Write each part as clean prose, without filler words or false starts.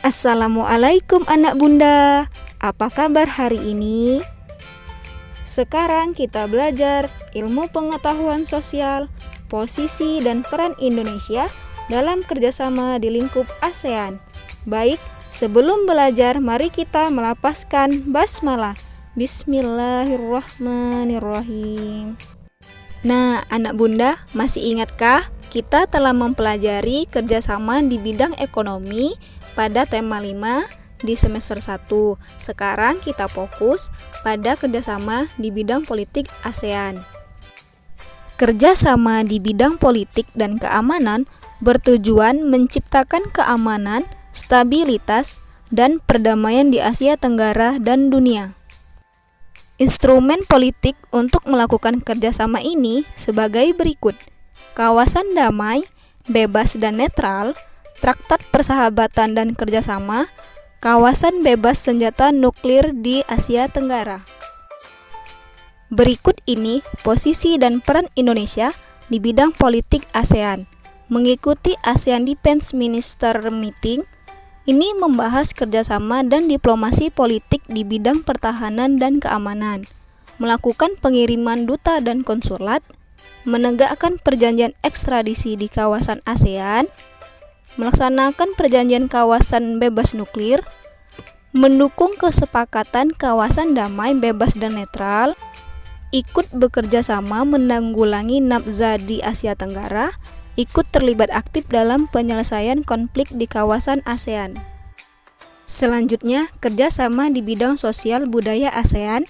Assalamualaikum anak bunda, apa kabar hari ini? Sekarang kita belajar ilmu pengetahuan sosial, posisi dan peran Indonesia dalam kerjasama di lingkup ASEAN. Baik, sebelum belajar mari kita melafazkan basmalah. Bismillahirrahmanirrahim. Nah, anak bunda, masih ingatkah kita telah mempelajari kerjasama di bidang ekonomi pada tema 5 di semester 1. Sekarang kita fokus pada kerjasama di bidang politik ASEAN. Kerjasama di bidang politik dan keamanan bertujuan menciptakan keamanan, stabilitas, dan perdamaian di Asia Tenggara dan dunia. Instrumen politik untuk melakukan kerjasama ini sebagai berikut: kawasan damai, bebas dan netral, traktat persahabatan dan kerjasama, kawasan bebas senjata nuklir di Asia Tenggara. Berikut ini posisi dan peran Indonesia di bidang politik ASEAN. Mengikuti ASEAN Defense Minister Meeting, ini membahas kerjasama dan diplomasi politik di bidang pertahanan dan keamanan, melakukan pengiriman duta dan konsulat, menegakkan perjanjian ekstradisi di kawasan ASEAN, melaksanakan perjanjian kawasan bebas nuklir, mendukung kesepakatan kawasan damai, bebas dan netral, ikut bekerja sama menanggulangi nafza di Asia Tenggara, ikut terlibat aktif dalam penyelesaian konflik di kawasan ASEAN. Selanjutnya, kerjasama di bidang sosial budaya ASEAN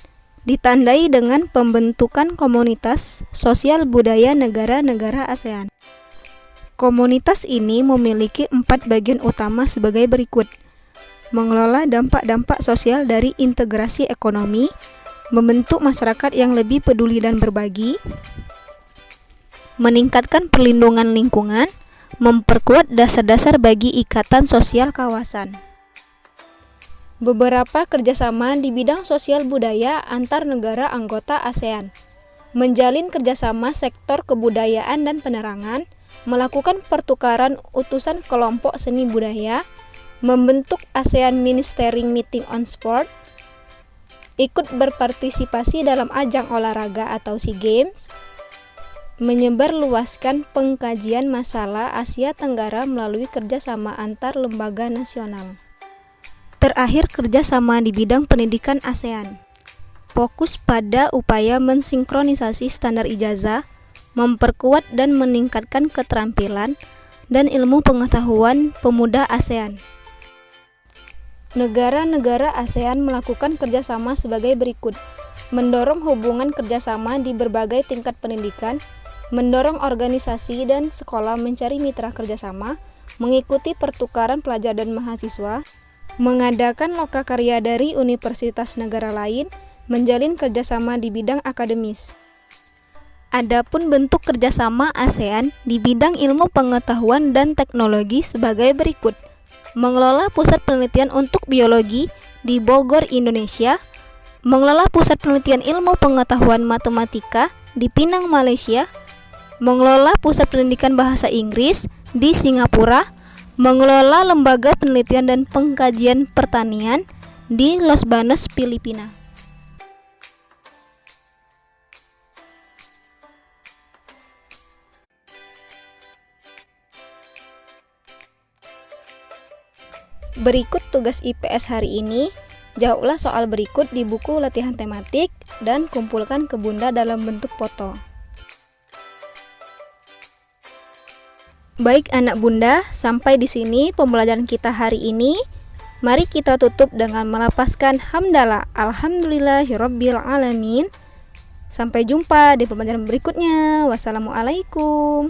ditandai dengan pembentukan komunitas sosial budaya negara-negara ASEAN. Komunitas ini memiliki 4 bagian utama sebagai berikut: mengelola dampak-dampak sosial dari integrasi ekonomi, membentuk masyarakat yang lebih peduli dan berbagi, meningkatkan perlindungan lingkungan, memperkuat dasar-dasar bagi ikatan sosial kawasan. Beberapa kerjasama di bidang sosial budaya antar negara anggota ASEAN: menjalin kerjasama sektor kebudayaan dan penerangan, melakukan pertukaran utusan kelompok seni budaya, membentuk ASEAN Ministerial Meeting on Sport, ikut berpartisipasi dalam ajang olahraga atau SEA Games, menyebarluaskan pengkajian masalah Asia Tenggara melalui kerjasama antar lembaga nasional. Terakhir, kerjasama di bidang pendidikan ASEAN. Fokus pada upaya mensinkronisasi standar ijazah, memperkuat dan meningkatkan keterampilan dan ilmu pengetahuan pemuda ASEAN. Negara-negara ASEAN melakukan kerjasama sebagai berikut: mendorong hubungan kerjasama di berbagai tingkat pendidikan, mendorong organisasi dan sekolah mencari mitra kerjasama, mengikuti pertukaran pelajar dan mahasiswa, mengadakan lokakarya dari universitas negara lain, menjalin kerjasama di bidang akademis. Adapun bentuk kerjasama ASEAN di bidang ilmu pengetahuan dan teknologi sebagai berikut: mengelola pusat penelitian untuk biologi di Bogor, Indonesia, mengelola pusat penelitian ilmu pengetahuan matematika di Penang, Malaysia, mengelola pusat pendidikan bahasa Inggris di Singapura, mengelola lembaga penelitian dan pengkajian pertanian di Los Banos, Filipina. Berikut tugas IPS hari ini. Jawablah soal berikut di buku latihan tematik dan kumpulkan ke bunda dalam bentuk foto. Baik anak bunda, sampai di sini pembelajaran kita hari ini. Mari kita tutup dengan melafazkan hamdalah. Alhamdulillahirabbil alamin. Sampai jumpa di pembelajaran berikutnya. Wassalamualaikum.